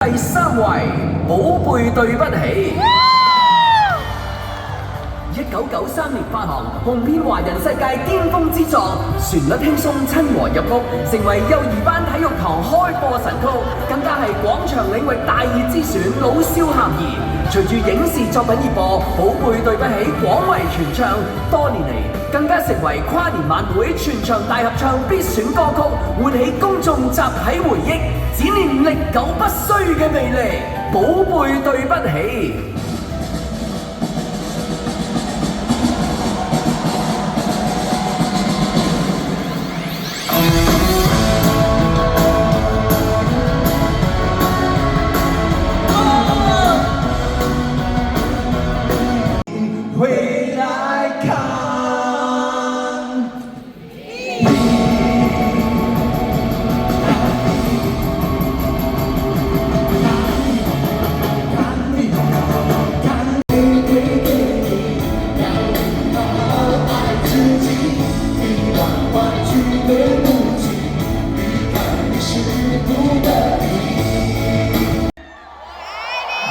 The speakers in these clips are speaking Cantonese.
第3位，寶貝對不起。1993年發行，紅遍華人世界巔峰之作，旋律輕鬆親和入屋，成為幼兒班體育堂開播神曲，更加係廣場領域大熱之選，老少咸宜。隨住影視作品熱播，寶貝對不起廣為傳唱，多年嚟更加成為跨年晚會全場大合唱必選歌曲，喚起公眾集體回憶，展現歷久不衰嘅魅力。寶貝對不起。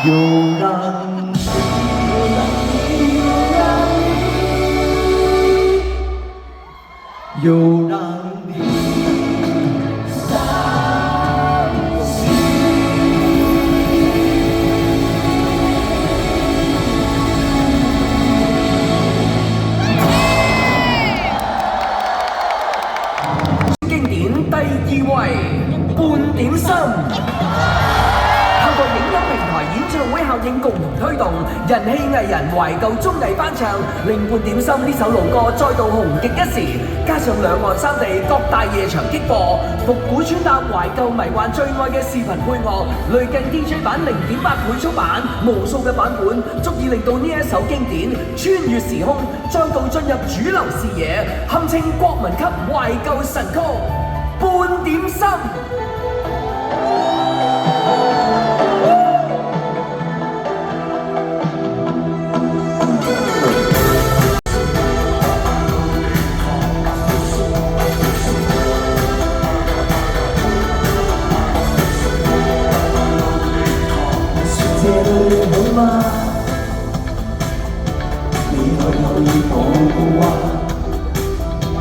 又让你伤心。經典第2位，半點心。透過影音平台演唱會效應共同推動，人氣藝人懷舊綜藝翻唱，令半點心呢首老歌再度紅極一時。加上兩岸三地各大夜場擊播，復古穿搭懷舊迷幻最愛嘅視頻配樂，類近 DJ 版0.8倍速版，無數嘅版本足以令到呢一首經典穿越時空，再度進入主流視野，堪稱國民級懷舊神曲《半點心》。這對好嗎？你愛有意抱抱啊！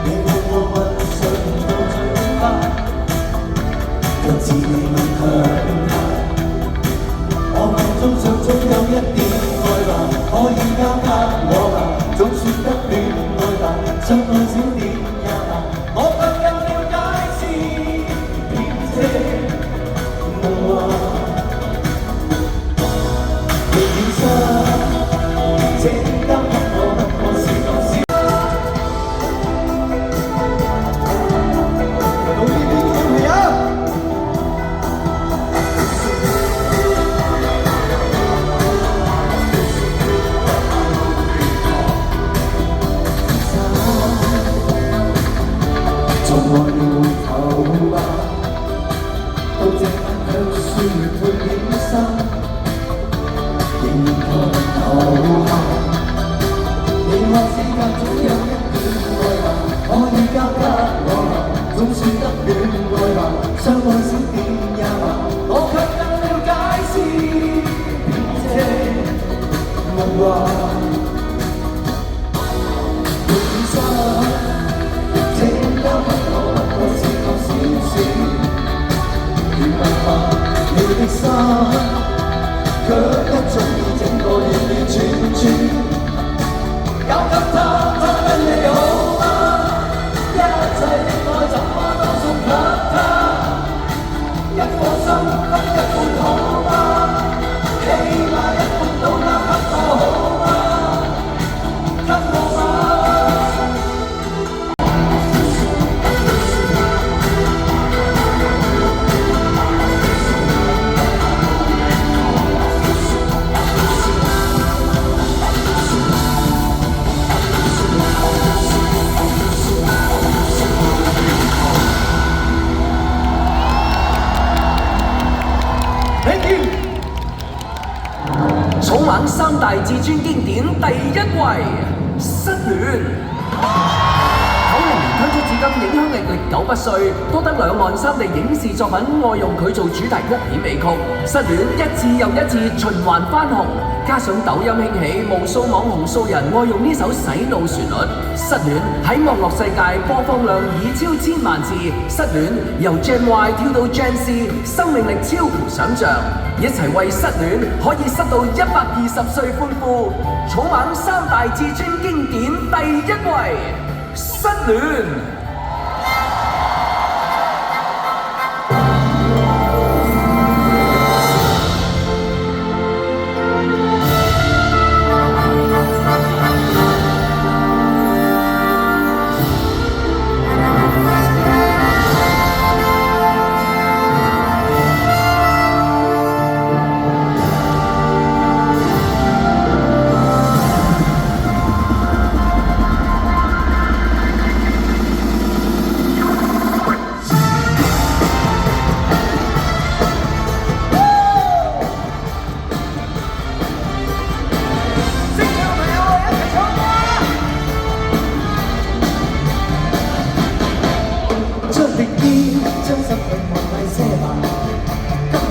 你看我溫順到最花，卻自你問強大。我眼中想總有一點愛吧，可以交給我吧，總算得戀愛吧，相愛少點也難，我卻更了解是編織夢話。草蜢3大至尊經典第1位，失戀。90年推出自今影響力歷久不衰，多得兩岸三地影視作品愛用佢做主題曲片尾曲，失戀一次又一次循環翻紅，加上抖音興起，無數網紅素人愛用呢首洗腦旋律。失戀喺網絡世界播放量已超千萬次，失戀由 Gen Y 跳到 Gen Z， 生命力超乎想象，一齊為失戀可以失到120歲歡呼！草蜢三大至尊經典第一位，失戀。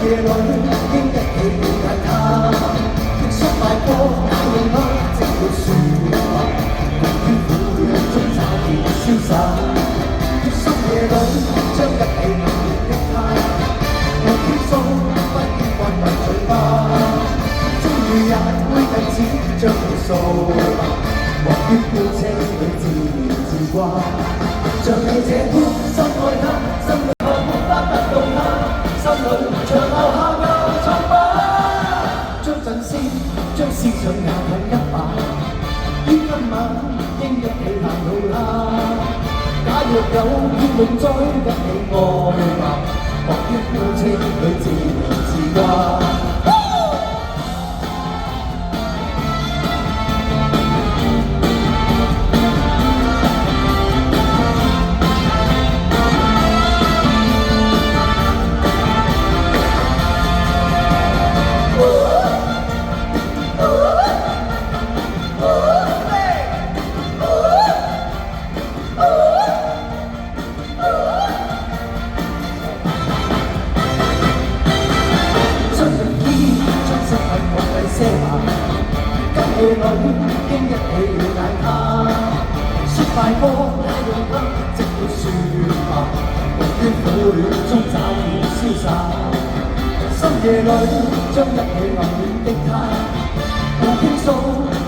夜裏應一起了解他，失敗過那樣嗎？直到説話，於苦戀中找見瀟灑。深夜裏將一起暗戀的他，我傾訴不應關閉嘴巴，終於也會近此將你掃吧，莫於孤清裏自憐自掛，像你這般深愛他，心裏渴沒法得到他。心裏長留下舊創疤，將陣先，將思想也碰一把。於今晚應一起行路啦。假若有天夢再一起愛吧，莫於孤清裏自憐自掛。夜裏經一起了解他，説快歌那樣嗎？直到説話，莫於苦戀中找見瀟灑。深夜裏將一起暗戀的他，無傾訴，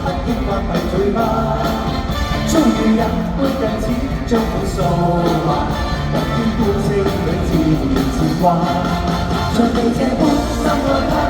不應關閉嘴巴。終於也會近此將好數話，莫於孤清裏自憐自掛。像你這般深愛他。